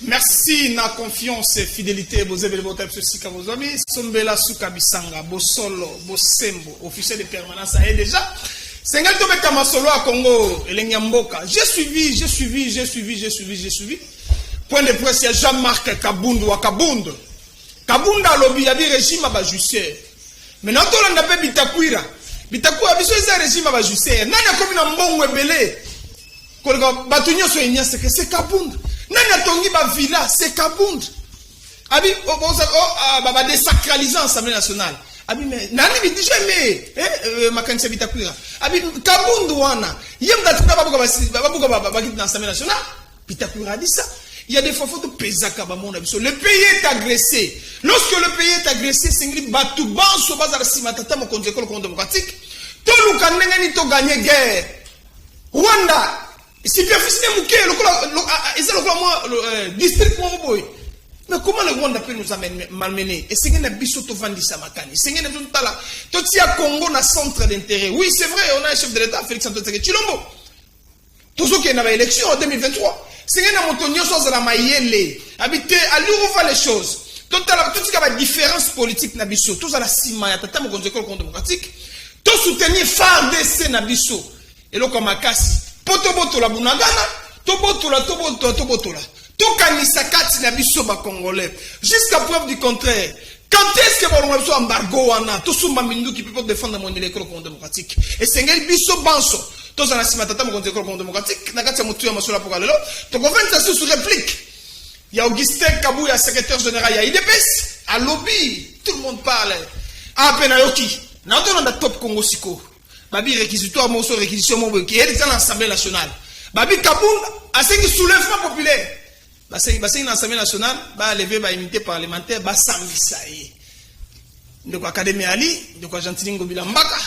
Merci na confiance et fidélité vous avez votre ceci que vos amis Sombela Suka Bisanga Bosolo Bosembo officiel de permanence est déjà Sengal Tobe Kamasolo à Congo et Lenyamboka. J'ai suivi. Point de presse, il y a Jean-Marc Kabundu à Kabundu. Kabunda lobby a dit régime à Bajusser. Mais non, on n'a pas Bitakuira. Bitakuira, c'est un régime à Bajusser. Nana comme un bon webelé. Quand Batunyo soit igné, c'est que c'est Kabundu. Nana Tongi ba villa, c'est Kabundu. Abi, ba désacralisant l'Assemblée nationale. Abi, mais Nani me dit jamais. Makanse Bitakuira. Abi, Kabundu wana. Yem datina babuka bakit dans l'Assemblée nationale. Bitakuira a dit ça. Il y a des fois, il faut peser à mon avis. Le pays est agressé. Lorsque le pays est agressé, c'est un bateau sur base de la cimatata, mon contre l'école démocratique. Tout le monde a gagné guerre. Rwanda, c'est bien facile de mouquer. Le district Mouboy. Mais comment le Rwanda peut nous malmener? Et c'est un biseau de Vandi Samakani. C'est un biseau de Tala. Tout il y a Congo, on a centre d'intérêt. Oui, c'est vrai, on a un chef de l'État, Félix Antoine Chilombo. Tout ce qui est dans l'élection en 2023. C'est un montonnier chose la maïele. Habité à l'ouvre les choses. Tout ce qui a la différence politique nabiso. Tout ça la cima tata mon école démocratique. Tout soutenir FARDC nabiso. Et là comme akasi. Potoboto la bunagana. Toboto la. Tout kanisa kati nabiso ba congolais. Jusqu'à preuve du contraire. Quand est-ce que vous avez un embargo wana? Tout ce mamindou qui peut défendre mon école démocratique. Et c'est un biso banso. Tous en asimatata mon école démocratique, nakati mutu ya masula pour alelo. To gouvernement ça sous réplique. Il y a Augustin Kabouya, secrétaire général, il y a IDPS, à lobby, tout le monde parle. Ah Penayoki, na on a top Congo siko. Babi réquisitoire moso réquisition mo qui est dans l'Assemblée nationale. Babi Kaboul a ce soulèvement populaire. Bassin l'Assemblée nationale, ba lever ba unité parlementaire, ba sambisaye. Donc Académie Ali, donc Argentine Ngobila Mbaka.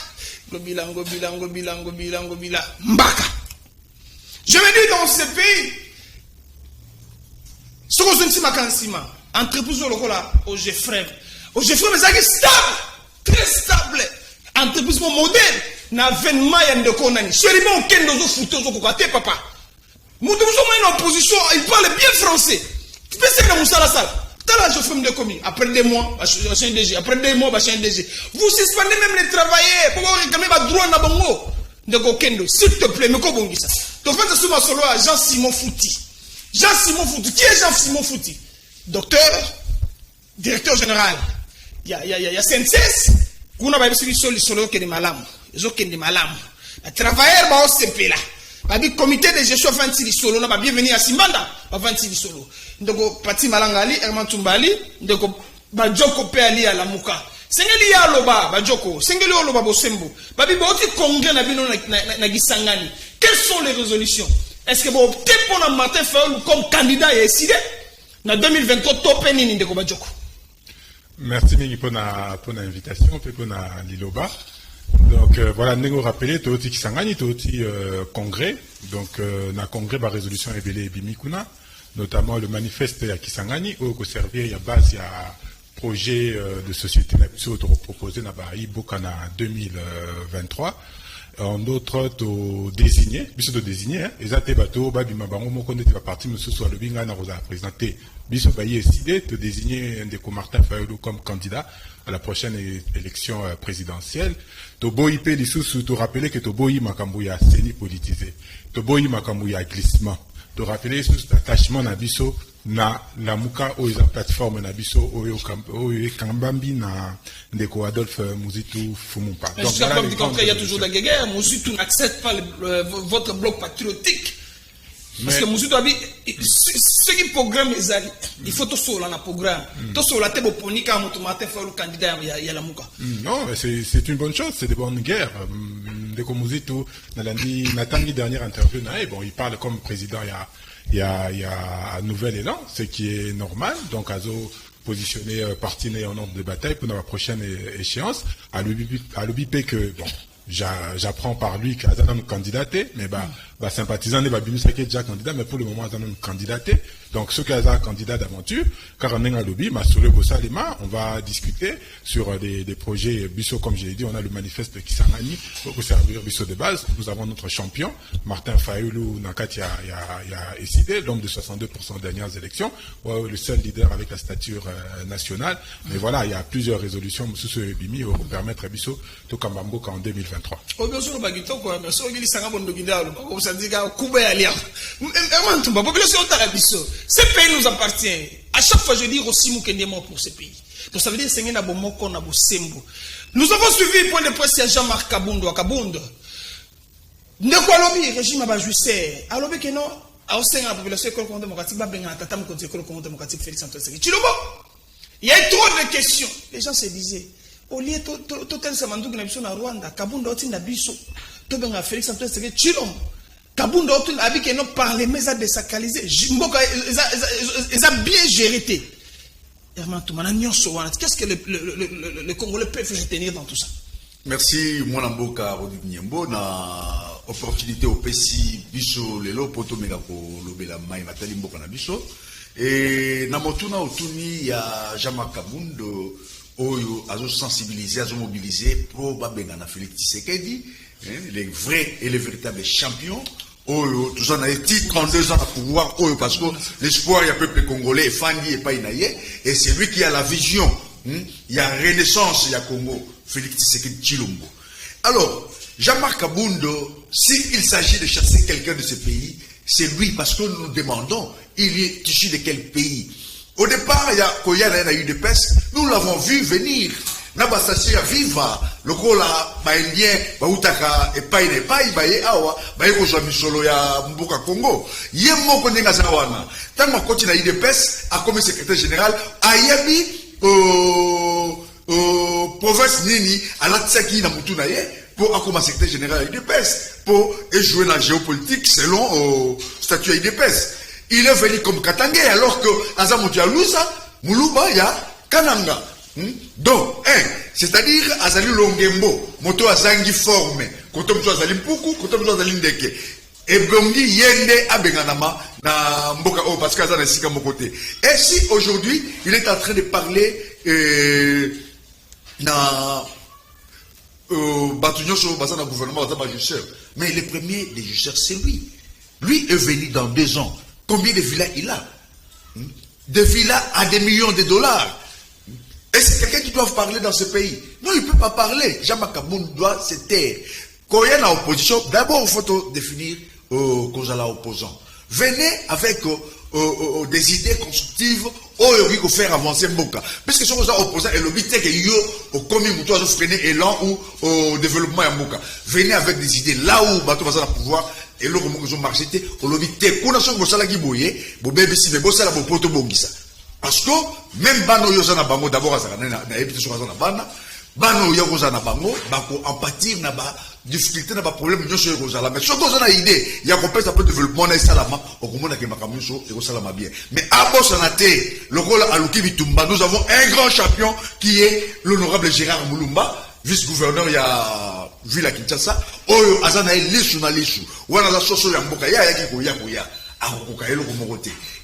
Ngobila. Mbaka. Je me dis dans ce pays, ce qu'on se dit Makansima, entreprise au local, au Gefrem, c'est stable, très stable. Entreprise modèle, n'a 20 mailles de Konani. Seulement, aucun de nos fouteux au côté, papa. Nous sommes en opposition, il parle bien français. Tu peux essayer de mousser la salle. Je fais de commis. Après 2 mois, je suis un DG. Après 2 mois, je suis un DG. Vous suspendez même les travailleurs pour réclamer votre droit à Bongo. De Gokendo. S'il te plaît, mais comment ça? Donc, quand tu solo à Jean-Simon Fouti. Jean-Simon Fouti. Qui est Jean-Simon Fouti? Docteur, directeur général. Il y a CNCS. Vous n'avez pas vu solo qui est malam. Les autres qui est malam. Les travailleurs, bah, on s'est là. Le comité de gestion 26 solo, on va bienvenue à Simbanda, 26 solo. Donc, Pati Malangali, Herman Tumbali, donc, Bajoko Peali à la Mouka. Sengeli ya loba, Bajoko, Sengeli loba Bosembo. Babi, Boti Congrès na Gisangani. Quelles sont les résolutions? Est-ce que vous optez pour un Martin Fayoulou comme candidat et décidé? En 2023, top nini de Bajoko. Merci pour l'invitation, pour Liloba. Donc voilà, nous rappelons tout qui s'engage, tout congrès. Donc na congrès par résolution révélée Bimikuna, notamment le manifeste à Kisangani où servir à base il y a projet de société proposé na Bahia Bokana 2023. En d'autres désigné, biso de désigné, les bateau babima bango moko ndeti ba parti monsieur soit le binga na rosa présenter biso baye décidé de désigner Ndeko Martin Fayoulou comme candidat à la prochaine élection présidentielle. Toboyi pe lisusu to rappeler que Toboyi makambo ya seni politisé. Toboyi makambo ya glissement. To rappeler sous attachement na biso na la muka o plateforme na biso oyo kambambi na Ndeko Adolphe Muzitu Fumumpa. Donc voilà, il y a toujours des guerres. Muzitu n'accepte pas votre bloc patriotique. Parce que Muzitu a dit ce qui programme les alliés, il faut tout ça dans le programme. Tout ça la tête pour niquer mon matin faire le candidat il y a la muka. Non, c'est une bonne chose, c'est des bonnes guerres. Ndeko Muzitu na tangi dernière interview bon, il parle comme président il y a un nouvel élan, ce qui est normal. Donc, Azo positionné parti en ordre de bataille pour la prochaine échéance. À l'OBP que, bon, j'apprends par lui qu'Azan a candidaté, mais sympathisant n'est pas déjà candidat, mais pour le moment, Azan a candidaté. Donc, ceux qui sont candidats d'aventure, car on est un lobby, sur le Bossalema, on va discuter sur des projets Bissot, comme je l'ai dit, on a le manifeste Kisangani, pour servir Bissot de base. Nous avons notre champion, Martin Fayoulou Nakati a décidé, l'homme de 62% des dernières élections, le seul leader avec la stature nationale. Mais voilà, il y a plusieurs résolutions, Moussou et Bimi, pour permettre à Bissot, tout comme Bamboka en 2023. Bien sûr, population ce pays nous appartient. À chaque fois, je dis aussi Moukendemo pour ce pays. Donc ça veut dire que nous avons suivi le point de presse à Jean-Marc Kabundo à Kabundo. Ne quoi lobby, régime à Bajusser. À lobby que non, à Océan, la population école démocratique, démocratique, Félix Antoine Tshisekedi. Il y a trop de questions. Les gens se disaient, au lieu de total Samandou qui n'a pas au Rwanda, Kabundo a une abisso, tout bien Félix Antoine Tshisekedi, Chilom. Kabundo a une abisso qui n'a pas parlé, mais a désacralisé. Ils ont bien géré. Qu'est-ce que le Congolais peut retenir dans tout ça? Merci, Mwana Mboka Rodiniembo, na opportunité au PSI Biso Lelo, Poto Megako Lobela Mai Nathalie Mboka na Biso. Et na motuna otuni ya Jean-Marc Kabundo, Oyo, azo sensibiliser, azo mobiliser, pro Babenga na Félix Tshisekedi, les vrais et les véritables champions. Oyo, tout ça, on a été 32 ans à pouvoir, Oyo, parce que l'espoir, il y a peuple congolais, Fandi et Painaye, et c'est lui qui a la vision. Il y a renaissance, il y a Congo, Félix Tshisekedi Chilombo. Alors, Jean-Marc Kabundo, s'il s'agit de chasser quelqu'un de ce pays, c'est lui, parce que nous nous demandons, il est issu de quel pays? Au départ, il y a Koyana eu de peste, nous l'avons vu venir. Nabasasi viva, le kola, baindien, bautaka, et paille, baye awa, baye kozwa misolo ya mboka Congo. Yemo konenga zawana. Tant ma continue à IDPS, a comme secrétaire général, ayabi, province Nini, à la Tsaki na Moutunaye, pour accompagner secrétaire général à IDPS, pour jouer dans la géopolitique selon statut à IDPS. Il est venu comme Katangé, alors que Azamotia Louza, Moulouba, ya Kananga. Donc, c'est-à-dire, Azali Longembo, Moto Azangi forme, Kotom Azali Mpuku, Kotom Azali Ndeke. Et Bongi Yende Abenganama, na Mboka O, parce qu'Azana Sika Mokote. Et si aujourd'hui, il est en train de parler, na Batugnon sur le gouvernement, mais le premier des jucheurs, c'est lui. Lui est venu dans 2 ans. Combien de villas il a? Des villas à des millions de dollars. Et c'est quelqu'un qui doit parler dans ce pays. Non, il ne peut pas parler. Jean-Marc Kabundo doit se taire. Quand il y a l'opposition, d'abord, il faut définir cause à l'opposant. Venez avec des idées constructives pour faire avancer Mboka. Parce que si vous êtes opposant, et le but est que vous commis vous freiner l'élan ou au développement de Mboka. Venez avec des idées là où vous va pouvoir. Et là, vous avez marché, vous avez dit, vous avez dit, vous avez dit, vous avez dit, vous avez dit, parce que même bano yozana bango d'abord na ébité sur na bana bano yozana bango bako empathie na ba difficulté na ba problème nyoso yozala mais surtout zana idée ya ko pesa pour développement na salama okomona ke makamuso e ko salama bien mais abosana té le rôle aluki bitumba nous avons un grand champion qui est l'honorable Gérard Moulumba vice-gouverneur ya ville à Kinshasa oyo azana lisu na lisu wana za soso ya mboka ya yaki ko ya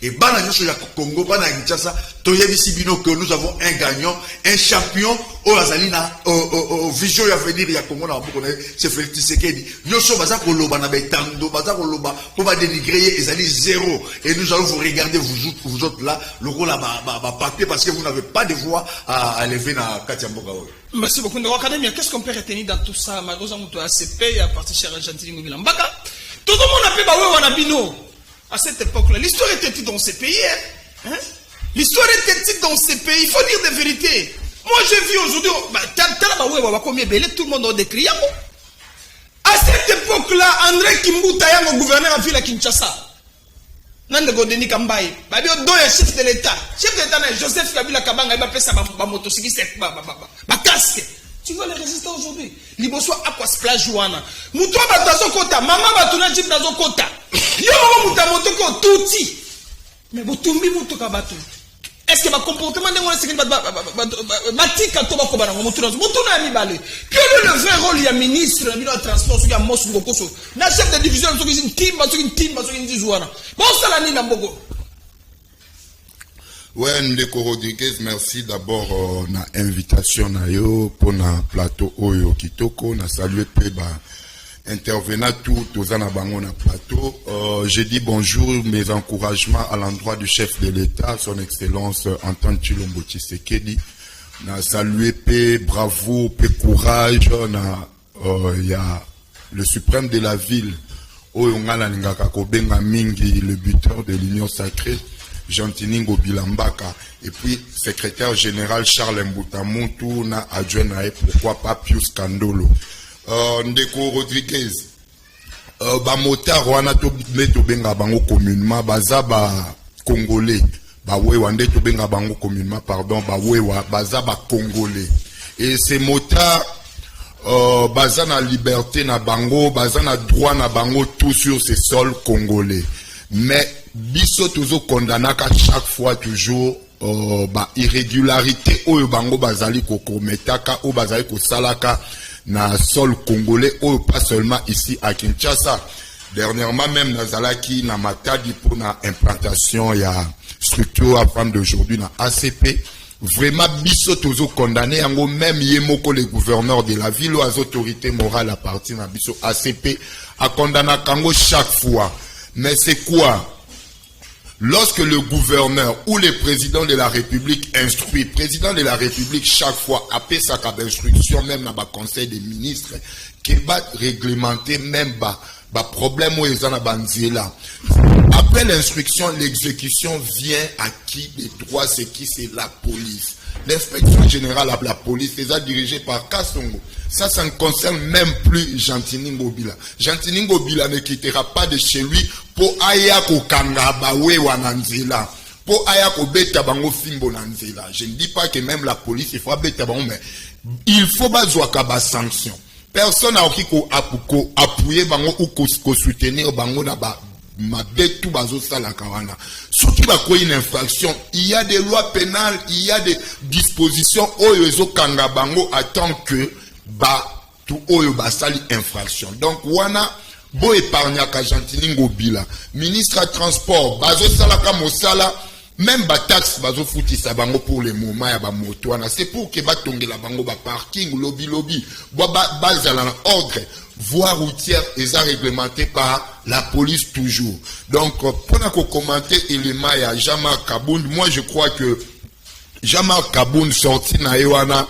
et Bana ya Congo, Bana Kinshasa, Toyebisi Bino que nous avons un gagnant, un champion, au Azalina, au vision à venir, il y a Congo, c'est Félix Tshisekedi. Nous sommes Bazako Loba, Nabetando, Bazako Loba, pour pas dénigrer, ils allaient 0. Et nous allons vous regarder, vous autres là, le rôle à papier, parce que vous n'avez pas de voix à lever dans Katia Mboka. Merci beaucoup. Qu'est-ce qu'on peut retenir dans tout ça? Malheureusement, tu as ACP, à partir de Argentine, Mbaka. Tout le monde a fait Baoué Wanabino. À cette époque-là, l'histoire était dans ces pays. Hein? L'histoire était dans ces pays. Il faut dire des vérités. Moi, j'ai vu aujourd'hui, tout le monde a décrit. À cette époque-là, André Kimbuta, le gouverneur a vu la Kinshasa. Nande Godeni Kambaye, chef de l'État. Chef de l'État, Joseph Kabila Kabanga, il a fait sa motocyclette, ma casque. Tu vois les résistants aujourd'hui. Liboso aqua splash juana. Muto batazo kota, mama batuna jip nazo kota. Yo mama mutamoto ko tuti. Mais botumbi muto kabatu. Est-ce que ma comportement n'est pas matika to bako bana muto nazo. Muto na mi balé. Que le vrai rôle il y a ministre, il y a transport, il y a mos ngokoso. Na chef de division so ki timba so ki timba so ki juana. Bon ça la ni na mbogo. Ouais, Ndeko Rodriguez, merci d'abord na invitation na yo pour na plateau Oyo Kitoko, na saluer Peba intervenant tout aux anabango na plateau. Je dis bonjour, mes encouragements à l'endroit du chef de l'État, son excellence Antoine Tshilombo Tshisekedi. Na saluer P, bravo, P courage, na y a le suprême de la ville, Oyo Ngala Ngaka Kobenga Mingi, le buteur de l'Union sacrée. Jantiningo Bilambaka, et puis secrétaire général Charles Mbutamuntu, na adjoint pourquoi pas Pius Kandolo. Ndeko Rodriguez, motar wana to meto benga bango communément, baza ba congolais, ba wewa nde to benga bango communément, pardon, ba wewa, baza ba congolais. Et ces motards, baza na liberté na bango, baza na droit na bango tout sur ces sols congolais. Mais biso toujours condamnaka chaque fois toujours irrégularité oyo bango bazali ko kometaka ou bazali ko salaka na sol congolais ou pas seulement ici à Kinshasa. Dernièrement même nazalaki na Matadi pour na implantation ya structure à prendre d'aujourd'hui na ACP. Vraiment biso toujours condamné yango même yemoko le gouverneur de la ville ou les autorités morales à partir na biso ACP a condamné kango chaque fois. Mais c'est quoi? Lorsque le gouverneur ou le président de la République instruit, président de la République chaque fois appelle sa instruction, même dans le conseil des ministres, qui va réglementer même problème où ils en ont là. Après l'instruction, l'exécution vient à qui les droits, c'est qui? C'est la police. L'inspection générale de la police les a dirigés par Kassongo. Ça ne concerne même plus Jantiningo Bila. Jantiningo Bila ne quittera pas de chez lui pour Ayako Kangabawe Wananzela. Pour Ayako Betabango Fimbo Nanzela. Je ne dis pas que même la police, il faut Betabango, mais il faut pas sanction. Personne n'a appuyé Bango ou soutenir Bango Naba. Mabetu bazo sala kawana. Surtout une infraction, il y a des lois pénales, il y a des dispositions oyo kanga bango attend que tout oyo basali infraction. Donc wana bo épargna ka Jantiningo Bila, ministre à transport bazo sala ka mosala, même ba taxe bazo foutisa bango pour le moment ya ba moto wana. C'est pour que ba tongela bango ba parking lobby bazala na ordre. Voie routière est réglementée par la police toujours. Donc, pour commenter l'élément à Jean-Marc Kaboun, moi je crois que Jean-Marc Kaboun sorti na Ewana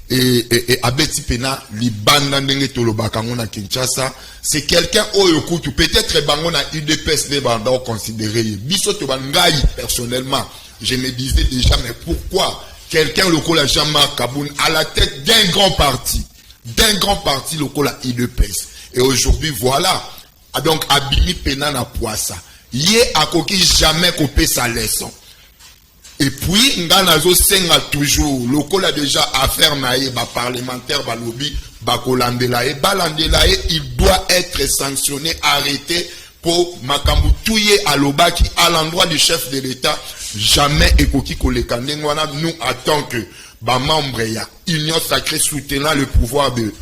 et Abeti Pena, Libanda Nenge Tolobakango na Kinshasa, c'est quelqu'un oyokutu, peut-être bango na UDPS de Banda considéré. Bisoto Bangaï, personnellement, je me disais déjà, mais pourquoi quelqu'un local à Jean-Marc Kaboun à la tête d'un grand parti local à IDPS. Et aujourd'hui, voilà. Donc, Abimi Pena na Poissa. Yé a coquille jamais coupé sa leçon. Et puis, Nganazo Senga toujours. Local a déjà affaire naïe, parlementaire, lobby, kolandelaye. Balandelaye, il doit être sanctionné, arrêté pour Makambu Touye à l'Obaki, à l'endroit du chef de l'État. Jamais Ekoki Kolekandengwana nous attend que membre ya Union sacrée soutenant le pouvoir de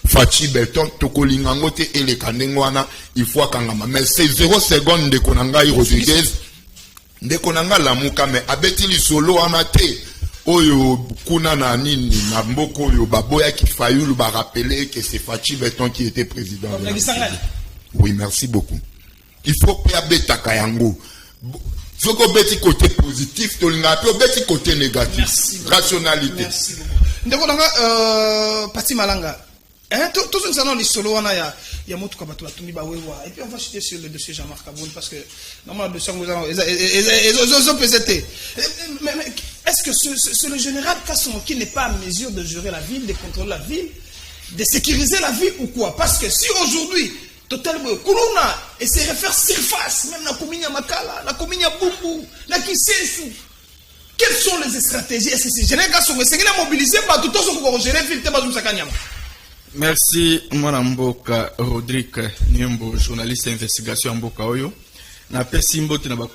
Fachi Belton Tokolingangote et les Kandengwana il faut kangama. Mais c'est 0 seconde de Konanga Rodriguez de Konanga Lamuka mais abeti li solo amate oyo kuna na nini na mboko yo baboya ki fayulu ba rappeler que c'est Fachi Belton qui était président. Oui, merci beaucoup. Il faut pas abeta kayango. Zoko beti côté positif, tolinga pe beti côté négatif. Merci. Rationalité. Merci beaucoup. Ndeko nanga Pati Malanga. Tout ce que nous les solo wana ya moto ka bato batumbi ba wewa. Et puis on va chuter sur le dossier Jean-Marc Kaboun parce que normalement le dossier nous allons mais est-ce que c'est le général Kasson qui n'est pas en mesure de gérer la ville, de contrôler la ville, de sécuriser la ville ou quoi? Parce que si aujourd'hui totalement Kuluna et c'est refaire surface même na Kominya Makala, na Kominya Bumbu, na Kisesu. Quelles sont les stratégies? Est-ce que c'est général Kasson mais c'est qu'il a mobilisé pas tout ce qu'on gérer ville teba Sakanyama. Merci Mwana Mboka Rodrigue Nyembo, journaliste d'investigation Mboka Oyo. na pesi mbote na ba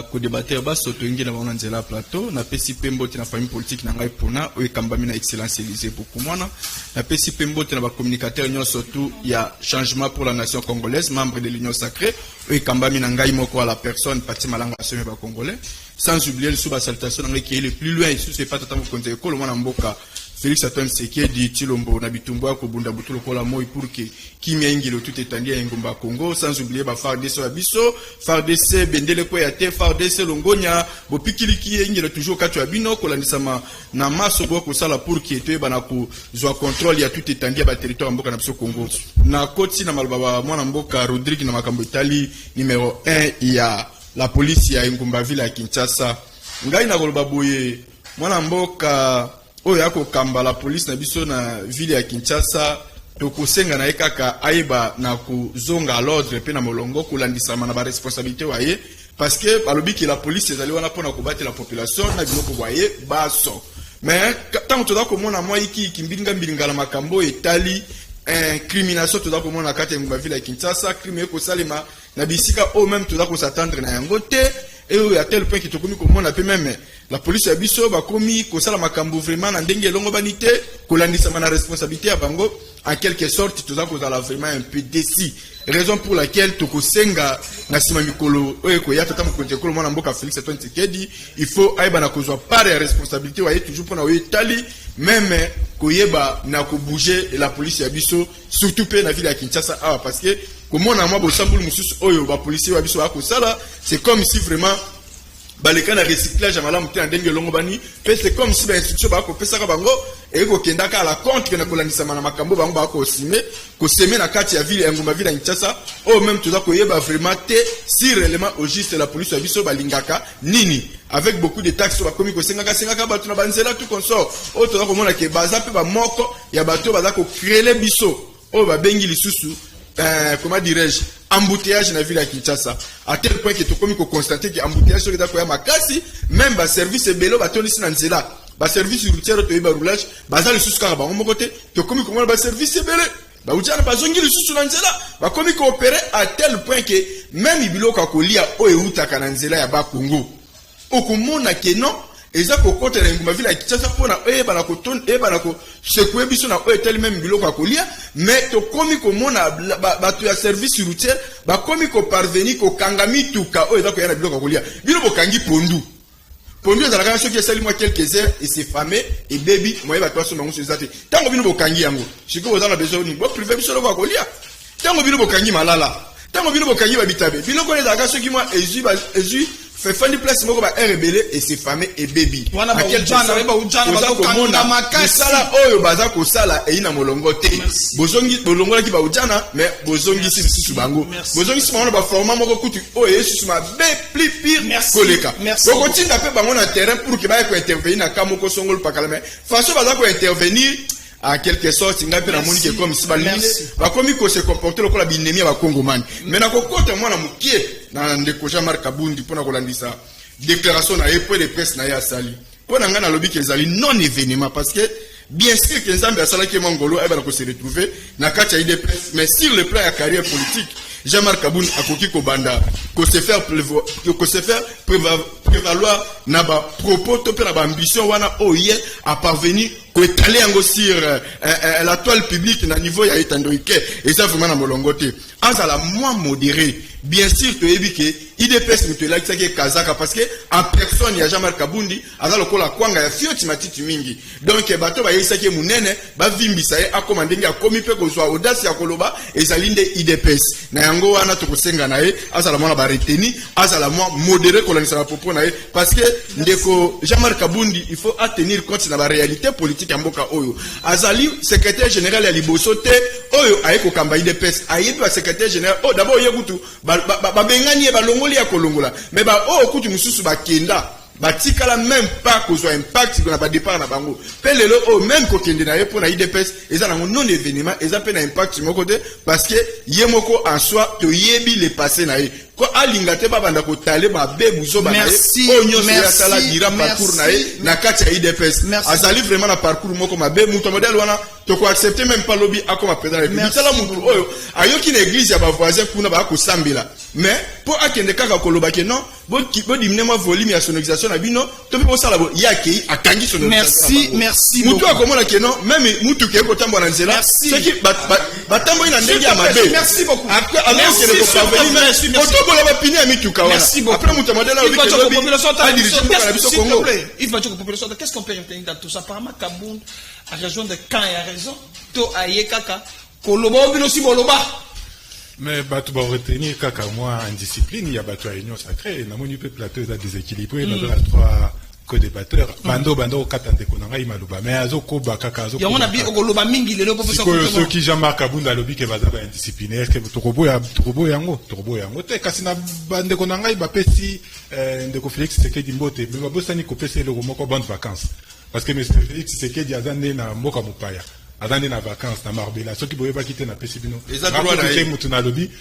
co-débatteur ba soto ngi na ba nzela plateau na pesi pembote na famille politique na ngai pona o ekambami na excellence Élysée Bokumwana na pesi pembote na ba communicateur nyo surtout ya changement pour la nation congolaise membre de l'union sacrée o ekambami na ngai moko à la personne Pati Malanga Somé ba congolais sans oublier le sous salutation na ngai qui est le plus loin sous c'est pas tata mo konte ko le mwana mboka Félix Antoine Tshisekedi Tshilombo na bitumbo ya kobunda butulo kola moi pour que kimia ingilo tout étendu ya ngomba Congo sans oublier ba FARDC ya biso FARDC bendele ko ya te FARDC longonya bo pikiliki ingilo toujours katu ya bino kolandisama na maso bo ko sala pour que to bana ko zwa contrôle ya tout étendu ya ba territoire mboka na biso Congo na koti na malbaba mwana mboka Rodrigue na makambo Italie numéro 1 ya la police ya ngomba ville ya Kinshasa ngai na koloba boye mwana mboka oyo yako kamba la police na biso na ville ya Kinshasa tokosenga na ekaka aiba na kuzonga l'ordre pe na molongo kolandisama na ba responsabilité waye parce que balobi que la police ezali wana pona kobattre la population na biloko waye baso mais tant que toza komona moi iki kimbilinga la makambo etali incrimination toza komona kati ya ville ya Kinshasa crime eko salema na bisika o même toza ko s'attendre na yango te et à tel point que tokomi komona pe même la police ya biso ba komi ko sala makambo vraiment na ndenge longo banité kolandisa na responsabilité ya bango en quelque sorte toza ko zala vraiment un peu décis raison pour laquelle tokosenga na sima mikolo oyo ko ya tata mokonte ko mona mboka Félix Antoine Tshisekedi il faut aiba na kozwa part ya responsabilité wa toujours pour na Italie même koyeba na ko bouger la police ya biso surtout pe na ville ya Kinshasa parce que comment on a moi bosambulu mususu oyo ba policier wa biso ba ko sala c'est comme si vraiment baleka na recyclage malamu te ndenge longo bani pe c'est comme si ba institution ba ko pesa ka bango et ko kendaka à la contre na kolandisa na makambo bango ba ko sime na kati ya ville ya ngomba ville ya Kinshasa o même tout ça ko yeba vraiment te si réellement au juste la police ya biso balingaka nini avec beaucoup de taxes ba komi ko senga ba tuna banzela tout consort o to ko mona ke baza pe ba moko ya bato baza ko créer biso o ba bengi lisusu comment dirais-je embouteillage na ville ya Kinshasa à tel point que to komi ko constater que embouteillage so ko ya makasi même ba service belo ba tondisi na nzela ba service routier to ba roulage baza le sous ka ba ngombo côté to komi ko ba service bele ba ujana ba zongi le sous na nzela ba komi ko opérer à tel point que même ibiloko ko lia o eutaka na nzela ya ba Congo okomona ke non eza kokota na ngoma ville ya Kinshasa pona bana ko ton bana ko secouer biso na tel même biloko akolia mais to komi ko mona bato ya service routier ba komi ko parvenir ko kangami tuka eza ko yana biloko akolia bino bokangi pondu ezala kana soki esali moi quelques heures et c'est famé et baby moi ba toaso bango sezate tango bino bokangi yango siko ozana besoin ni bo privé biso loko akolia tango bino bokangi malala tango bino bokangi ba bitabe bino ko ezala kana soki moi ezu fait fin de place moko ba rebelle et c'est famé et baby wana ba ujana ba komona makasi sala oyo baza ko sala e ina molongo te bozongi bolongola ki ba ujana mais bozongi si bango bozongi si bango ba format moko kutu oyo yesu ma be plus pire koleka boko tinda pe bango na terrain pour que ba ko intervenir na kamoko songol pakala mais façon baza ko intervenir en quelque sorte nga pe na moni ke comme si baline ba komi ko se comporter lokola binemi ba Congomani mais na kokota mwana mukie na ndeko Jean-Marc Kabundi pona kolandisa déclaration na point de presse na ya sali pona nga na lobi ke ezali non événement parce que bien sûr que Nzambe asala ke mangolo eba ko se retrouver na kati ya IDPS mais sur le plan ya carrière politique Jean-Marc Kabundi akoki ko banda ko se faire prévaloir na ba propos to pe na ba ambition wana oye à parvenir ko étaler yango sur la toile publique na niveau ya etandoike et ça vraiment na molongote azala moins modéré bien sûr to ebike IDPS mutela kisake kazaka parce que en personne ya Jean-Marc Kabundi azala lokola kwanga ya fioti matiti mingi donc bato ba yisake munene ba vimbisa ye akoma ndenge akomi pe ko zwa audace ya koloba ezalinde IDPS na yango wana to kosenga na ye azala mona ba reteni azala moins modéré kolanisa na propos na ye parce que ndeko Jean-Marc Kabundi il faut tenir compte na ba réalité politique ya mboka oyo azali secrétaire général ya liboso te oyo ayeko kamba IDPS ayebi ba secrétaire général d'abord yekutu ba bengani ba longoli ya kolongola mais ba okutu mususu ba kenda batikala même pas kozwa impact na ba départ na bango pe lelo même ko kende na ye pour na IDPS eza na non événement eza pe na impact moko te parce que ye moko en soi to yebi le passé na ye ko alinga te babanda ko tale ba bebuzo ba na Merci, o nyonso ya merci, sala dira parcours na ye na kati ya IDPS Merci. azali vraiment na parcours moko mabe muto modèle wana to ko accepter même pas lobby akoma président Merci. tala mutu oyo ayoki na église ya ba voisin kuna ba ko sambela mais pour akende kaka koloba ke non bo dimine ma volume ya sonorisation na bino to pe sala bo yaki akangi sonorisation Merci mutu beaucoup. akomona ke non même mutu ke ko tambo na nzela Merci. ce qui batambo ina ndenge ya mabe Merci beaucoup. après alors Merci, que le s'il te plaît, parvenir merci, merci. otobola bapini ya mituka wana Merci beaucoup. après mutu modèle Il va dire aux populations, biso s'il te Congo plaît, il va dire aux populations, qu'est-ce qu'on peut retenir dans tout ça? Apparemment, Kabound a raison de quand il a raison. To aye kaka, koloba obino si boloba. Mais bato ba retenir kaka moi indiscipline, il y a bato à union sacrée, na moni pe plateau est déséquilibré, bato à trois co-débatteurs, bando katande konanga imaluba, mais azo koba kaka azo. Ya mona bi okoloba mingi lelo popesa ko ceux qui Jean-Marc Kabunda lobi ke bazaba indisciplinaire que tokobo yango te kasi na bande konanga ba pesi ndeko Félix Tshisekedi mbote, mais babosani ko pesi le moko bonne vacances parce que monsieur Félix Tshisekedi azande na mboka mopaya. Azande na vacances na Marbella ceux qui boye ba quitter na pesi bino mutu na lobi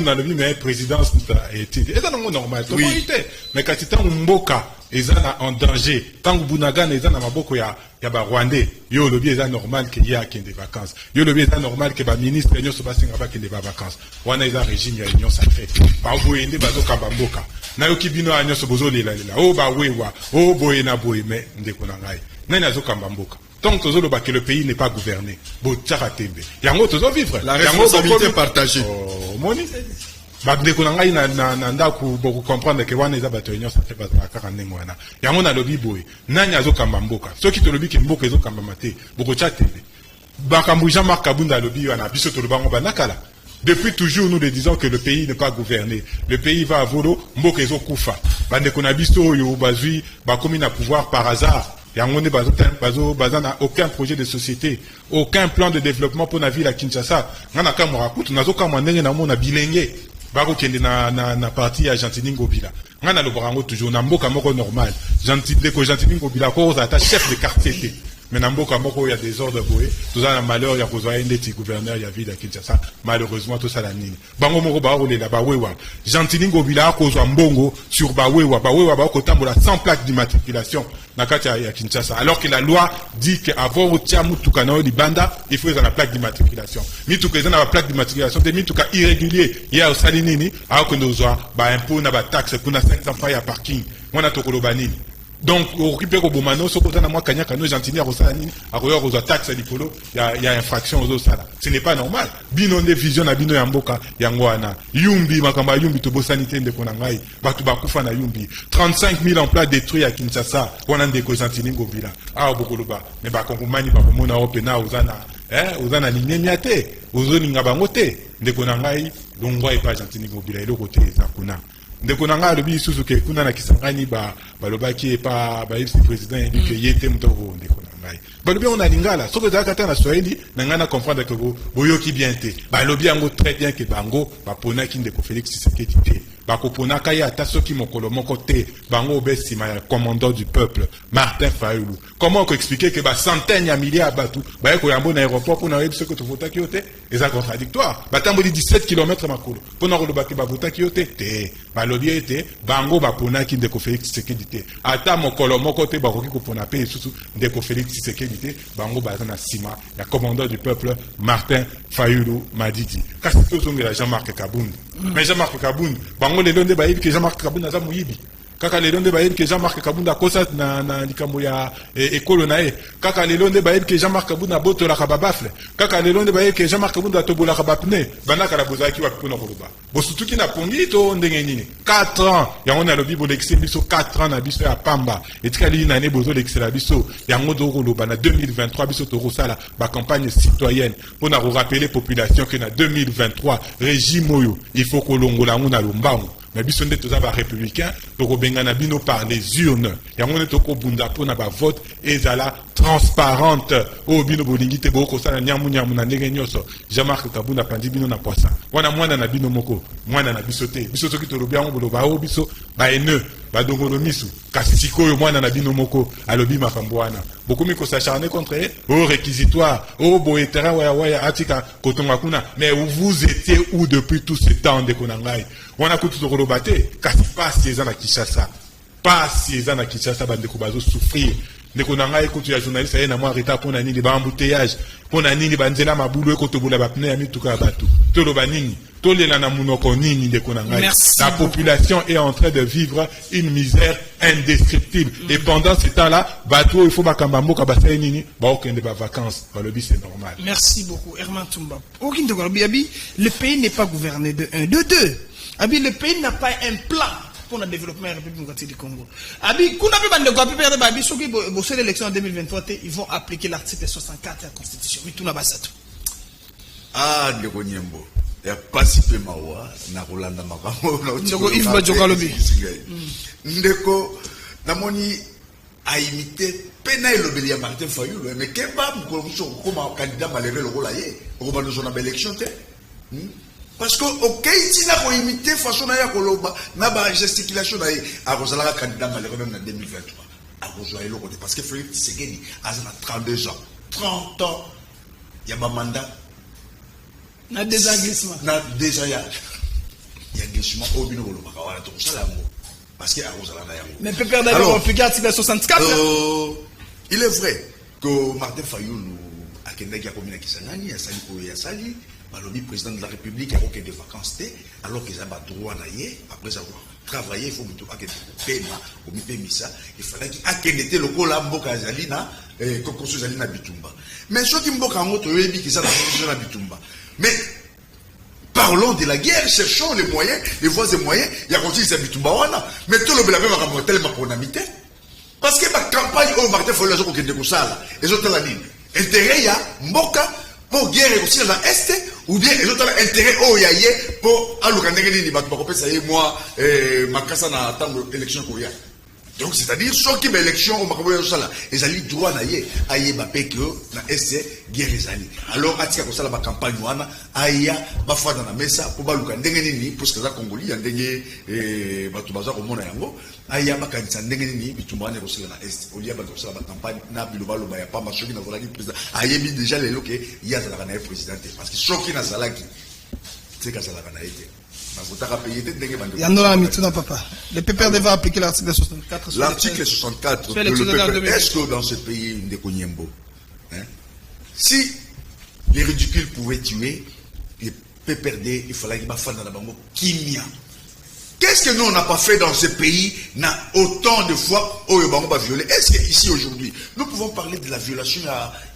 na lobi mais présidence était normal to boite mais kasi tant mboka ezana en danger tant bunagana ezana maboko ya ba Rwandais yo lobi eza normal que ya kende vacances yo lobi eza normal que ba ministre nyoso basinga ba kende ba vacances wana eza régime ya union sacrée ba boyende bazoka ba mboka na yo kibino anyoso bozolela o ba wewa o boye na boye mais ndeko na ngai nani azoka ba mboka. Tant que le pays n'est pas gouverné, yango tozo vivre. La responsabilité partagée. Oh, moni. Bagde konanga na ndaku boku comprendre que wana eza bato union ça fait pas la 40 ngwana. Yango na lobi boy. Nani azokamba mboka. Soki to lobi ke mboka ezokamba mate, boko chatele. Bakambu Jean-Marc Kabunda lobi wana biso to lobango banakala. Depuis toujours, nous le disons que le pays n'est pas gouverné. Le pays va à volo, mboka ezokufa. Bande konabiso yo bazui, bakomi na pouvoir par hasard. Yango ne baza na aucun projet de société, aucun plan de développement pour la ville à Kinshasa. Ngana ka morakutu nazo ka mandenge na mona bilenge. Bako kende na parti ya Gentini Ngobila. Ngana lo barango toujours na mboka moko normal. Gentini Ngobila ko za ta chef de quartier. Mais na mboka moko ya désordre boé, tout ça na malheur ya kozwa ndeti gouverneur ya ville à Kinshasa. Malheureusement tout ça la nini. Bango moko ba rolela ba wewa. Gentini Ngobila kozwa mbongo sur ba wewa ba ko tambola sans plaque d'immatriculation. Nakati ya Kinshasa. Alors que la loi dit qu'avant otia mutuka na libanda, il faut la plaque d'immatriculation. Mituka na plaque d'immatriculation, des mituka irrégulier. Il y a aussi nini, alors que nous avons ba impôt na ba taxe pour na 500 francs ya parking. Mona tokolo banini. Donc au récupérer au bomano, ce qu'on a moi kanyaka no gentini à rosanini, à royor aux taxes à l'ipolo, il y a infraction aux sala. Ce n'est pas normal. Bino de vision à bino yamboka yangwana. Yumbi makamba yumbi tobo sanité de konangai, batu bakufa na yumbi. 35 000 emplois détruits à Kinshasa. On a des gentini ngobila. Ah bokoloba. Mais ba kongomani ba mona opena ozana. Ozana lignemiate, ozoni ngabangote, de konangai, longwa et pas gentini ngobila et le côté zakuna. Ndeko nanga lobi susu ke kuna na Kisangani balobaki pa ex président indi ke yete mutoko ndeko nangai balobi on a lingala soko za kata na Swahili nangana comprendre que boyoki bien te balobi yango très bien que bango bapona ki ndeko Félix Tshisekedi te bakopona kaya ata soki mokolo moko te bango obesima ya commandant du peuple Martin Fayulu. Comment expliquer que centaines ya milliards batu ba ko yambo na aéroport pour na webse ko to vota ki yote eza contradictoire batambo di 17 km makolo pona ko lobaki ba vota ki yote te balobi ete bango bapona ki ndeko Félix Tshisekedi te ata mokolo moko te bakoki kopona pe susu ndeko Félix Tshisekedi te bango baza na sima ya commandant du peuple Martin Fayulu Madidi kasi to zongela Jean-Marc Kabunda. Mais Jean-Marc Kabunda bango le londe ba yebi ke Jean-Marc Kabunda za muyibi kaka lelo nde bayebi ke Jean-Marc Kabunda kosa na likambo ya ekolo na ye kaka lelo nde bayebi ke Jean-Marc Kabunda botola ka babafle kaka lelo nde bayebi ke Jean-Marc Kabunda tobola ka bapne banaka la bozaki wa pona koloba bosutuki na pongi to ndenge nini 4 ans yango na lobi bolexi biso 4 ans na biso ya pamba etikali na ne bozo lexela biso yango do koloba na 2023 biso to rosala ba campagne citoyenne pour na rappeler population que na 2023 régime oyo il faut kolongola ngona lombango. Mais biso nde toza ba républicain toko bengana bino par les urnes yango ne toko bunda pona ba vote ezala transparente o bino bolingi te boko sala nyamu na ndenge nyoso Jean-Marc Kabunda pandi bino na poisa wana mwana na bino moko mwana na biso te biso soki tolobi yango boloba o biso ba ene badongolo misu kasi sikoyo mwana na bino moko alobi makambo wana bokomi ko s'acharner contre au réquisitoire au boetera waya atika kotonga kuna mais vous étiez où depuis tout ce temps de konangai wana kutu tokolobate kasi pas eza na Kinshasa bandeko bazo souffrir ndeko na ngai kutu ya journaliste ye na mwa reta pona nini ba embouteillage pona nini banzela mabulu ekotobola ba pneu ya mituka bato toloba nini tolela na munoko nini ndeko na ngai la population est en train de vivre une misère indescriptible et pendant ce temps-là bato il faut bakamba mboka basay nini ba okende ba vacances balobi c'est normal. Merci beaucoup Herman Tumba. Okinde Gorbi abi le pays n'est pas gouverné de 1 de 2. Abi le pays n'a pas un plan pour le développement de la République démocratique du Congo. Abi, l'élection en 2023, ils vont appliquer l'article 64 de la Constitution. Oui, tout n'a pas ça. Ah, Ndeko Nyembo. Il n'y a pas si peu mawa, na Rolanda Makamo, Ndeko Yves Badjokalobi. Ndeko, namoni a imité Pena et l'obélia Martin Fayulu, mais qu'est-ce que comme candidat malheureux le rôle ailleurs, on va nous en avoir l'élection, parce que ok ici n'a pas imité façon na ya koloba na ba gesticulation na a Rosala candidat malheureux même en 2023 a rejoindre le côté parce que Félix Tshisekedi a 32 ans 30 ans il y a un mandat na désenglissement na déjà il y a glissement au bino koloba ka wala to sala ngo parce que a Rosala na yango mais pépère d'ailleurs appliquer article 64 il est vrai que Martin Fayulu a kendaki ya komina Kisangani ya sali ko ya sali le président de la République a aucun des vacances alors qu'ils ont droit d'ailleurs après avoir travaillé il faut que il fallait qu'il ait le cola mboka zalina kokoso zalina bitumba mais ceux qui mboka ngoto yebi qui ça na bitumba mais parlons de la guerre cherchons les moyens les voies et moyens il y a continué ça bitumba wana mais tout le bela même raconter tellement pour namité parce que ma campagne au Martin Fayulu zo ko kende ko sala et zo tala nini intérêt ya mboka pour guerre aussi dans l'Est ou bien les autres intérêt au yaye pour alukandengeni ni batu bakopesa ye moi makasa na tango élection koya donc c'est-à-dire ceux qui élection au makambo ya sala ezali droit na ye aye bape que na Est guerre ezali alors atika ko sala ba campagne wana aya bafanda na mesa pour balukandengeni ni parce que za Congolais ya ndenge batu baza ko mona yango aya bakanisa ndengeni ni bitumba ne ko sala na Est olia ba ko sala ba campagne na bilobalo ba ya pa masoki na volaki président aye bi déjà le loke ya za na président parce que soki na zalaki c'est ka sala na été papa. Le PPR devait appliquer l'article 64. L'article 64 est-ce que dans ce pays de Konyembo, si les ridicules pouvaient tuer, les PPRD, il fallait qu'il y ait un bango kimia. Qu'est-ce que nous on n'a pas fait dans ce pays n'a autant de fois où le bango va violer? Est-ce que ici aujourd'hui, nous pouvons parler de la violation de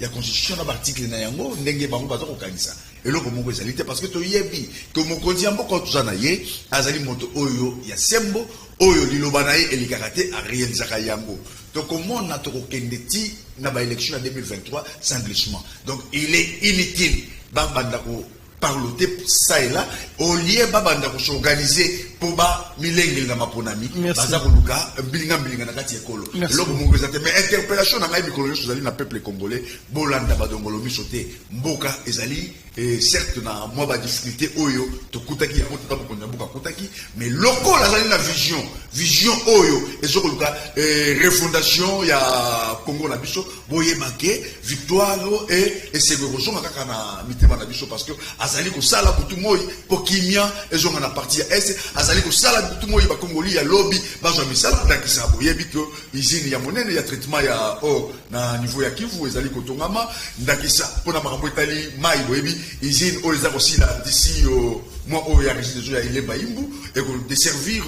la constitution dans l'article Nayango, Ndenge bango va donc ça. Et là, comme on veut parce que tu yebi, que mon kondiambo quand tu en as yé, azali moto oyo ya sembo, oyo lilobanaye et likarate a réalisé yango. Donc comment on a trop kendeti na ba élection en 2023 sans glissement. Donc il est inutile. Babandako parloter ça et là, au lieu babandako s'organiser pour ba milengel na maponami, bazako luka bilinga na kati ekolo. Et là comme on veut mais interpellation na ngai bikolo zali na peuple congolais, bolanda badongolo misote, mboka ezali et certes na moi ba difficulté oyo to kutaki ya kota ko nyambuka kutaki mais loko la zali na vision oyo ezokoluka refondation ya Congo na biso boye manqué victoire et ségrégation kaka na mitema na biso parce que azali ko sala butu moyi po kimia ezonga na partie ya est azali ko sala butu moyi ba Congoli ya lobby ba zo misala ndakisa boye bito usine ya monene ya traitement ya na niveau ya Kivu ezali ko tongama ndakisa pona makambo etali mai boye usine aux les aussi là d'ici moi au ya résidence ya ile baimbu et pour desservir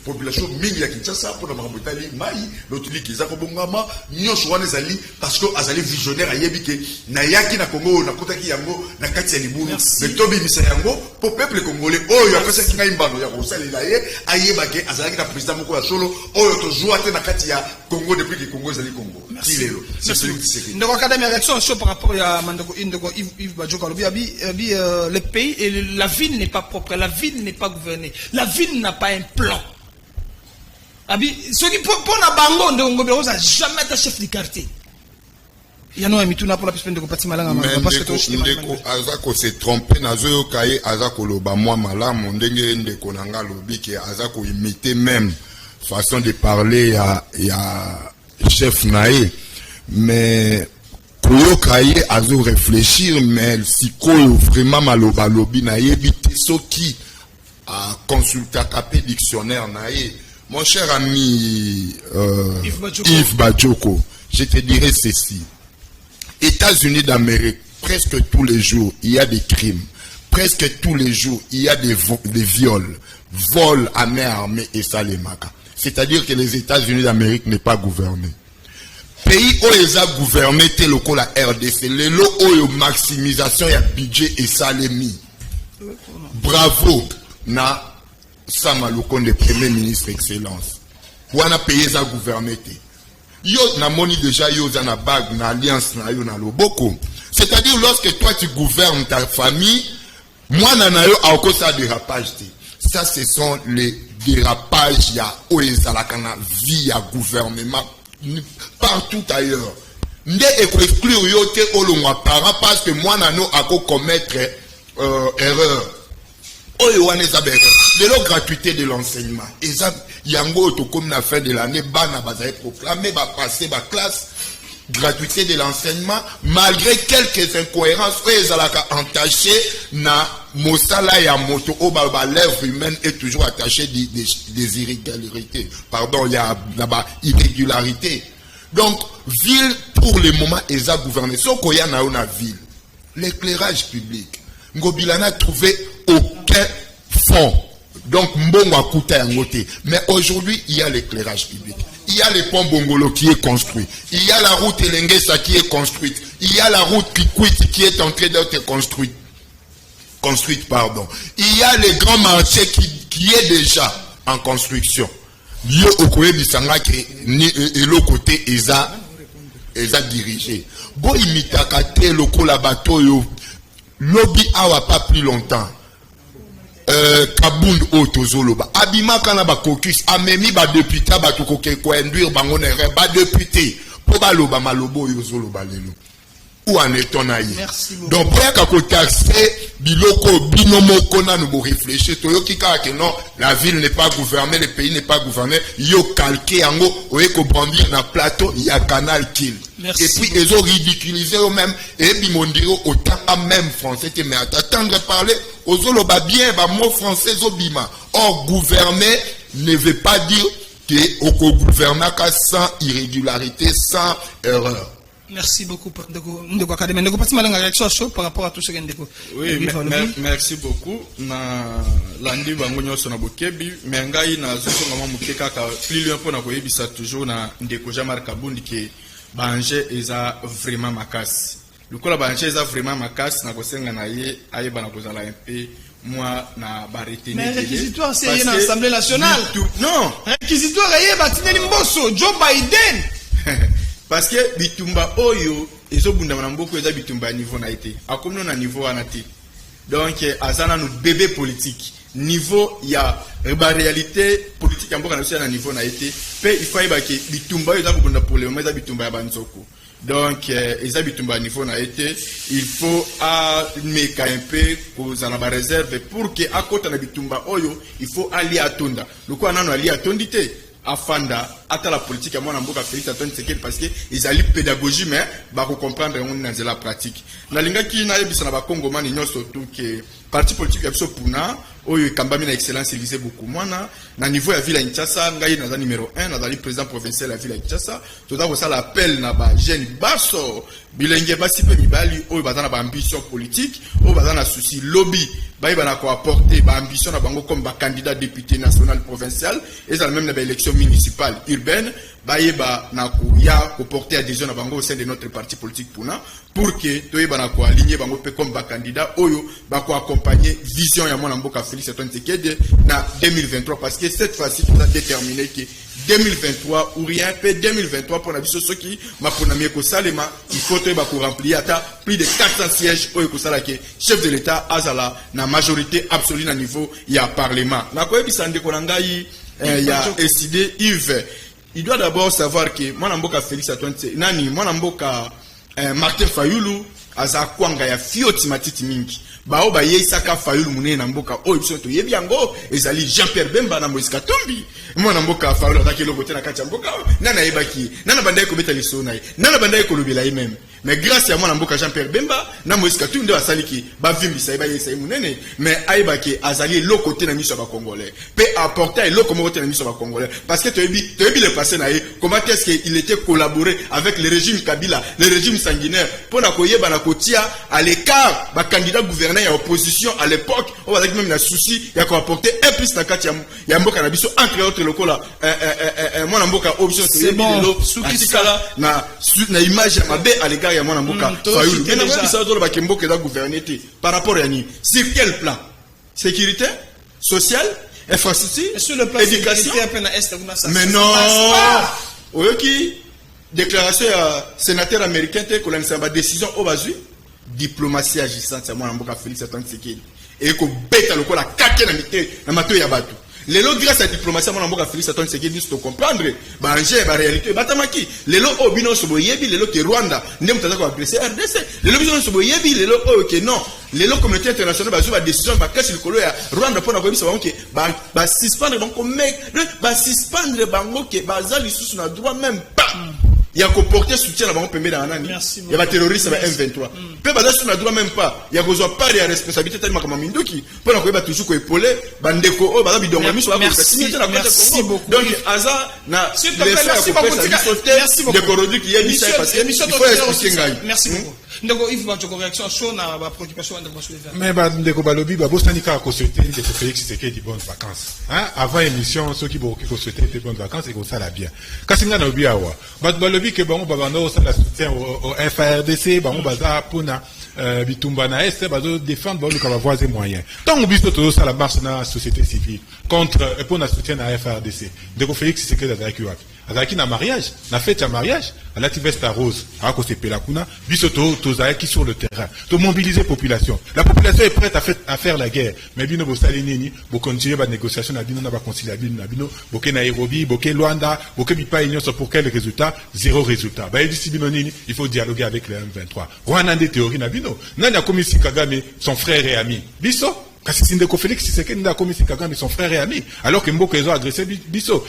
population mingi ya Kinshasa pour na mabotali mai l'autre qui za ko bongama nyonso wana ezali parce que azali visionnaire ayebi ke na yaki na Congo na kotaki yango na kati ya libulu mais tobi misa yango pour peuple congolais oyo apesa kinga imbano ya kosalela ye ayeba ke azali na président moko ya solo oyo to joua te na kati ya Congo depuis que Congo ezali Congo tilelo c'est celui qui sait donc académie réaction sur par rapport à Mandoko Indoko Yves Badjoko le pays et la ville n'est pas propre, la ville n'est pas gouvernée, la ville n'a pas un plan. Ceux qui pour la bango de Ngobero, ça jamais été chef du quartier. Il y a un mituna pour la personne de Kopati Malanga. Ndeko azako se tromper na zoyo kaye azako loba moi malamu ndenge ndeko nanga lobi ke azako imiter même façon de parler ya chef nae, mais koyoka ye azo réfléchir, mais sikoyo vraiment maloba lobi na ye bité soki a consulter capé dictionnaire nae. Mon cher ami Yves Badjoko, je te dirais ceci. États-Unis d'Amérique, presque tous les jours, il y a des crimes. Presque tous les jours, il y a des viols. Vols à main armée et ça les maca. C'est-à-dire que les États-Unis d'Amérique n'est pas gouverné. Pays où ils ont gouverné tel que la RDC, les lots où maximisation et budget et ça les mis. Bravo na Samalokon, le premier ministre excellence. Ou on a payé ça gouverner. Yo na moni déjà yo na bag na alliance na yo na loboko. C'est-à-dire lorsque toi tu gouvernes ta famille, moi na yo a encore ça dérapage. Ça ce sont les dérapages ya oezalaka na vie ya gouvernement partout ailleurs. Nde eko exclure yo te olongwa para parce que moi na no ako commettre erreur. Oyo wane zabere de la gratuité de l'enseignement. Et ça yango to comme na fin de l'année bana bazaye proclamer ba passer ba classe gratuité de l'enseignement malgré quelques incohérences ezalaka entaché na mosala ya moto o ba lèvre humaine est toujours attachée des irrégularités. Pardon, il y a là-bas irrégularité. Donc ville pour le moment eza gouverné soko ya na ona ville. L'éclairage public. Ngobila n'a trouvé aucun fonds. Donc, mbongo a coûté un côté. Mais aujourd'hui, il y a l'éclairage public. Il y a le pont Bongolo qui est construit. Il y a la route Elengesa qui est construite. Il y a la route Kikwit qui est en train d'être construite. Il y a les grands marchés qui est déjà en construction. Yo okoye bisanga ke ni elo côté eza dirigé. Bo imitaka te lokola bato yo lobby awa pas plus longtemps. Kabund Otozoloba. Abima kana ba caucus amemi ba député ba tukoke ko induire bango nere ba député po ba loba malobo yozoloba lelo. Où en est-on ailleurs? Donc pour que taxer biloko binomo kona nous réfléchir to yo kika que non, la ville n'est pas gouvernée, le pays n'est pas gouverné, yo calqué ango oyeko brandir na plateau il y a canal kill. Merci. Et puis ils ont ridiculisé eux-mêmes et bimondiro autant même français que mais attendre parler aux oloba bien ba mot français obima. Or gouverner ne veut pas dire que au gouvernaka sans irrégularité, sans erreur. Merci beaucoup, Ndeko Académie. Ndeko Pati Malanga, réaction à chaud par rapport à tout ce que Ndeko. Oui, merci beaucoup. Na landi bangonyo sona bokebi, mais ngai na zoso ngama mukeka ka plus loin pour na koyebisa toujours na Ndeko Jamar Kabundi ke banje eza vraiment makasi. Lukola banje eza vraiment makasi na kosenga na ye aye bana kozala un peu moi na barité. Mais réquisitoire c'est dans l'Assemblée nationale. Non, réquisitoire est batineli mboso Joe Biden. Parce que bitumba oyo ezobunda na mboko eza bitumba niveau na été akomno na niveau anati. Donc azana no bébé politique niveau ya ba réalité politique mboka na na niveau na été pe il faut ba ke bitumba eza bunda pour le moment eza bitumba ya banzoko. Donc eza bitumba niveau na été il faut meka un peu kozala ba réserve pour que akota na bitumba oyo il faut ali atonda. Loko anano ali atondité afanda ata la politique à mon amboka Félix Antoine Tshisekedi parce que ils allaient pédagogie mais ba ko comprendre on dans la pratique na linga ki na yebisa na ba Congo mani nyoso tout que parti politique ya biso puna oyo kambami na excellence Élysée beaucoup mwana na niveau ya ville ya Kinshasa ngai na numéro 1 na président provincial ya ville ya Kinshasa tout ça ça l'appel na ba jeune baso bilenge basi pe mibali oyo bazana ba ambition politique oyo bazana souci lobby ba ibana ko apporter ba ambition na bango comme ba candidat député national provincial et ça même na ba élection municipale urbaine ba yeba na ko ya ko porter adhésion na bango au sein de notre parti politique puna pour que to yeba ko aligner bango pe comme ba candidat oyo ba ko accompagner vision ya mwana mboka Félix Antoine Tshisekedi na 2023 parce que cette fois-ci on a déterminé que 2023 ou rien peut 2023 pour la biso soki ma pona mieko salema il faut te ba ko remplir ata plus de 400 sièges oyo ko sala ke chef de l'état azala na majorité absolue na niveau ya parlement na ko ebisa ndeko na ngai ya décidé Yves il doit d'abord savoir que mwana mboka Félix Antoine nani mwana mboka Martin Fayulu aza kwanga ya fioti matiti mingi bao ba yesaka Fayulu munene na mboka oyo biso to yebi yango ezali Jean-Pierre Bemba na Moïse Katumbi mwana mboka Fayulu ataki loko te na kati ya mboka nana yebaki nana bandai ko beta liso na ye nana bandai ko lobela ye même mais grâce à mwana mboka Jean-Pierre Bemba na Moïse Katumbi nde basaliki bavimbisa ye ba yesa munene mais ayebaki azali loko te na miso ba congolais pe apporter loko moko te na miso ba congolais parce que to yebi le passé na ye comment est-ce qu'il était collaboré avec le régime Kabila le régime sanguinaire pour na koyeba na kotia à l'écart ba candidat gouverneur ya opposition à l'époque on va dire même na souci ya ko apporter un plus na kati ya mboka na biso entre autres lokola mwana mboka option to yebi lelo soukitikala na image ya mabe à l'égard ya mwana mboka Fayulu mais na bisa zo ba kemboka da gouverner par rapport à ni sur quel plan sécurité sociale infrastructure sur le plan éducation mais non oyoki déclaration ya sénateur américain te ko lanisa ba décision au bazui diplomatie agissante ya mwana mboka Félix Antoine Tshisekedi et ko beta lokola kake na mite na mato ya bato lelo grâce à diplomatie mwana mboka Félix Antoine Tshisekedi to comprendre ba enjeu ba réalité batamaki lelo obino sobo yebi lelo ke Rwanda ndem mutaza ko agresser RDC lelo bino sobo yebi lelo o ke non lelo communauté internationale bazui ba décision ba kasi likolo ya Rwanda pona ko bisa ba ke ba suspendre bango mec ba suspendre bango ke bazali susu na droit même pas il y a porter soutien à bango pembe na nani il y a ba terroriste ba M23 pe bazali susu na droit même pas il y a besoin pas de responsabilité tellement comme Minduki pona ko ba toujours ko épauler bandeko o ba bidonga miso ba merci beaucoup donc aza na merci beaucoup de produits qui est mis parce que il faut expliquer ngai merci beaucoup ndeko Yves Bachoko réaction chaud na ba préoccupation de monsieur mais ba ndeko balobi ba bosani ka ko souhaiter que Félix Tshisekedi bonnes vacances hein avant émission ceux qui ko souhaiter de bonnes vacances et que ça la bien kasinga na obi awa ba balobi que bango babando ça la soutien au FRDC bango baza pona bitumba na est bazo défendre ba luka ba voisin moyen tant biso to ça la marche na société civile contre pour na soutien à FRDC ndeko Félix Tshisekedi azaki wapi azaki na mariage na fête ya mariage alati veste rose ako sepela kuna biso to zaki sur le terrain to mobiliser population la population est prête à faire la guerre mais bino bo salinini bo continuer ba négociation na bino na ba conciliation na bino boke Nairobi boke Luanda boke bipa union pour quel résultat zéro résultat ba edisi bino nini il faut dialoguer avec les M23 wana nde théorie na bino nani a commis Kagame son frère et ami biso kasi sindeko Félix Tshisekedi nda commis Kagame son frère et ami alors que Mboko ils ont agressé biso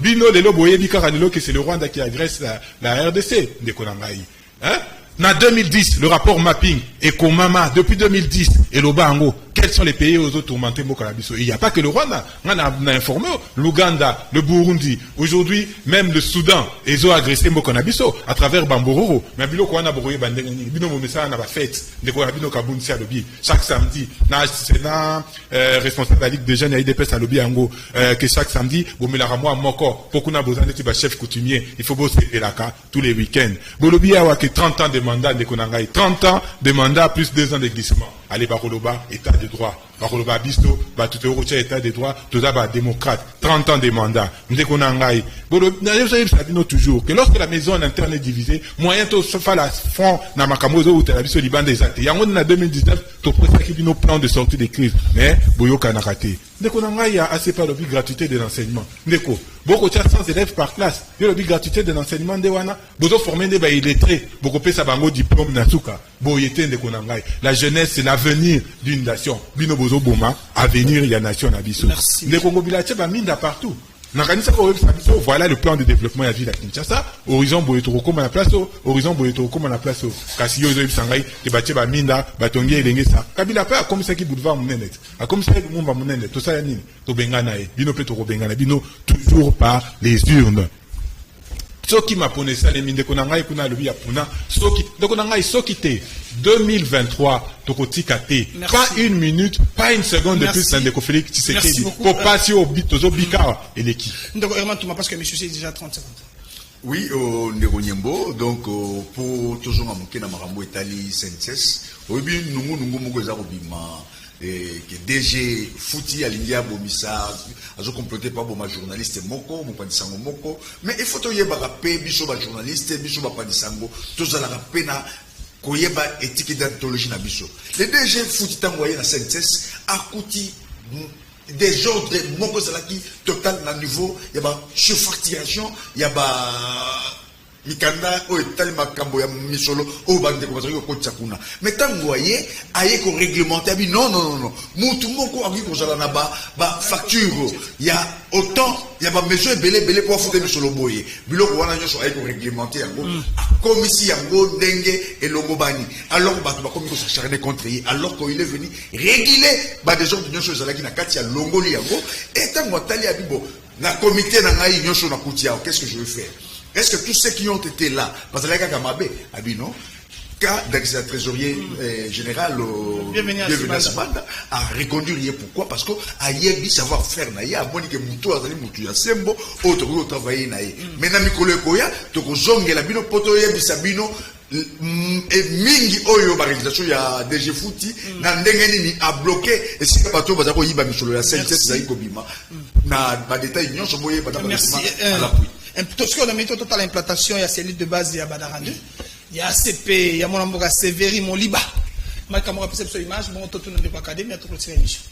bino lelo boyebi kaka lelo que c'est le Rwanda qui agresse la RDC ndeko na ngai hein na 2010 le rapport mapping Ekomama depuis 2010 et Lobango quels sont les pays aux autres tourmentés Mboka na biso il n'y a pas que le Rwanda on a informé l'Ouganda le Burundi aujourd'hui même le Soudan ils ont agressé Mboka na biso à travers Bambororo mais bilo ko wana boye bandengani bino momesa na ba fête ndeko ya bino kabunsi alobi chaque samedi na sénat responsable de la Ligue des jeunes IDPS alobi yango que chaque samedi bomela ramwa moko pokuna bozande ti ba chef coutumier il faut bosser elaka tous les week-ends bolobi awa que 30 ans de mandat ndeko na ngai 30 ans de mandat plus 2 ans de glissement allez bakoloba état de droit bakoloba biso ba tout état de droit tout ça ba démocrate 30 ans de mandat ndeko na ngai bolobi na bino toujours que lorsque la maison interne est divisée moyen to faire la front na makamozo ou la biso libanda exact yango na 2019 to presque bino plan de sortie de crise mais boyoka na raté ndeko na ngai a assez pas de gratuité de l'enseignement ndeko beaucoup de 100 élèves par classe il y a la gratuité de l'enseignement de wana bozo former des ba illettrés beaucoup pesa bango diplôme na suka boyete ndeko na ngai la jeunesse c'est l'avenir d'une nation bino bozo boma avenir ya nation na biso ndeko ngobila tsheba minda partout nakanisa ko biso voilà le plan de développement ya ville à Kinshasa horizon boyeto koma na place horizon boyeto koma na place kasi yo zo bisangai ke batie ba minda batongi elenge sa kabila pa comme ça qui boulevard munene a comme ça mumba munene to ça ya nini to bengana e bino pe to ko bengana bino toujours par les urnes soki mapone ça les minde kona ngai kuna lobi ya puna soki donc na ngai soki te 2023 tokotika te pas une minute pas une seconde de plus dans ndeko Félix Tshisekedi pour passer au bitozo bika et l'équipe ndeko Herman Touma parce que monsieur c'est déjà 30 secondes. Oui, au Ndeko donc pour toujours manquer na marambo Italie Senses obi nungu moko za robima que DG Fouti Alingia Bomissa azo complété par ma journaliste moko mo panisango moko mais il faut to yeba rapé biso ba journaliste biso ba panisango to za la rapé na koyeba éthique d'anthologie na biso le DG Fouti tangoye na Senses akuti des ordres moko zalaki total na niveau yaba chefacturation yaba mikanda o etali makambo ya misolo o bande ko bazaki ko tsakuna mais tango aye ko réglementer bi non mutu moko aki ko zala na ba facture ya autant ya ba mesure belé pour foutre misolo boye biloko wana nyoso aye ko réglementer yango comme ici yango ndenge elongo bani alors bato ba komi ko s'acharner contre lui alors qu'il est venu réguler ba des gens nyoso zalaki na kati ya longoli yango et tango atali ya bibo na comité na ngai nyoso na kutia qu'est-ce que je vais faire? Est-ce que tous ceux qui ont été là, parce que là, Kagamabe, Abino, cas d'un trésorier général, bienvenue à Sabanda, a reconduit. Pourquoi? Parce que ailleurs, il savoir faire, naïe, à Monique Moutou, Azali Moutou, à Sembo, autre au travail, naïe. Maintenant, Mikolo Koya, Toko Zong et la Bino, Poto Bisabino, et mingi oyo ba réalisation ya DG Fouti na ndenge ni a bloqué et si pas bato bazako yiba misolo ya 7 zai kobima na ba détail nyonso boye ba merci à l'appui. Parce qu'on a mis totale implantation, il y a cellule de base, il y a Badarani, il y a ACP, il y a mon amour à Sévéry, mon Liba. Ma caméra perçoit cette image, mon tout le monde académie, tout le émission.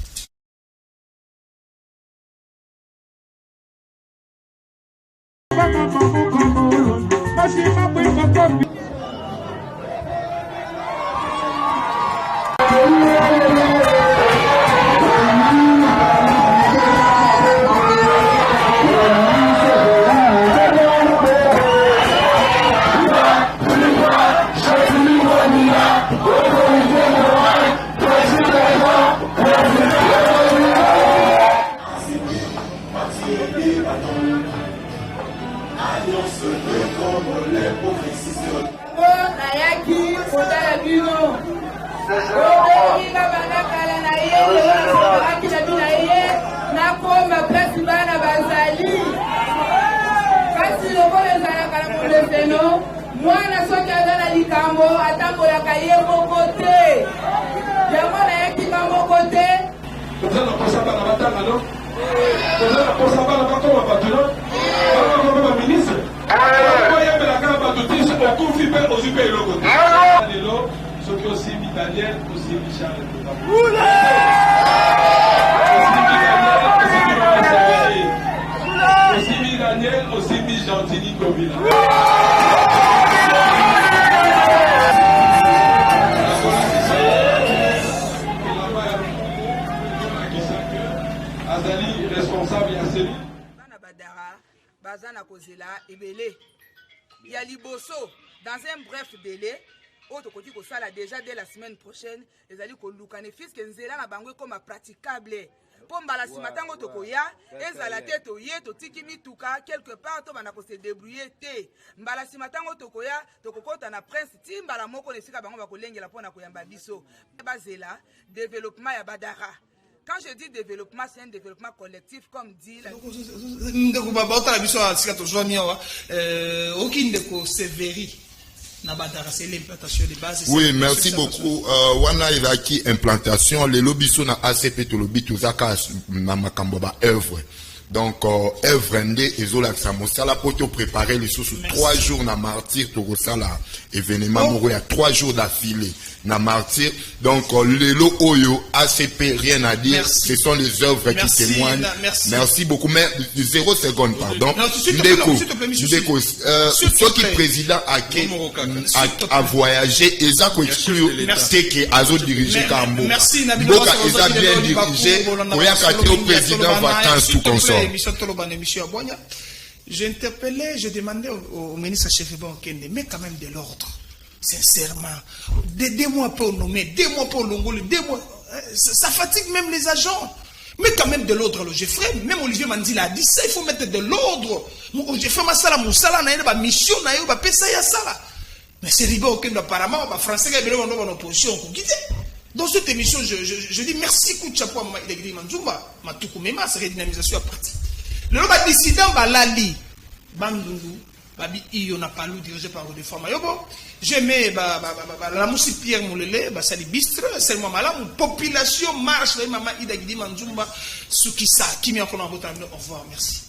Dans un bref délai, autre côté que ça là déjà dès la semaine prochaine, les alliés que Lukane fils que nzela na bango comme praticable. Pour mbala simatango tokoya, ezala te toye to tiki mituka quelque part to bana ko se débrouiller te. Mbala simatango tokoya tokokota na prince timbala moko nesika bango ba kolengela pona koyamba biso. Bazela développement ya Badara. Quand je dis développement, c'est un développement collectif, comme dit la... Oui, merci beaucoup. Wana Iraki implantation, les lobbies na ACP to lobby to zaka na makambo ba œuvre. Donc œuvre ndé ezola samosala poto préparer les sous 3 jours na martyr to sala événement moro ya 3 jours d'affilée na martyr. Donc les lo oyo ACP rien à dire, ce sont les œuvres qui témoignent. Merci beaucoup, mais 0 seconde pardon. Ndeko ce qui président a voyagé ezako exclure c'est que azo diriger Kambo. Boka eza bien dirigé, koyaka te président vacances tout comme ça. J'interpellais, je demandais au ministre Chefebon Kende, mais quand même de l'ordre, sincèrement. 2 mois pour nommer, 2 mois pour l'ongole, 2 mois, ça fatigue même les agents. Mais quand même de l'ordre, le Geoffrey, même Olivier Mandila a dit ça, il faut mettre de l'ordre. Geoffrey Massala, Moussala, na mission, na yoba pesa ya sala. Mais c'est riba aucun apparemment, français, il y a une opposition. Dans cette émission, je dis merci coup de chapeau à Mama Idegri Manzumba, Matukumema, c'est redynamisation à partir. Le lobby dissident, Lali, Bandungu, Babi Iyo Napalou, dirigé par Odefort Mayobo. J'aimais la moussi Pierre Moulele, Sali Bistre, c'est moi malade, population marche, Mama Idegri Manzumba, Sukisa, qui m'y a encore en retard. Au revoir, merci.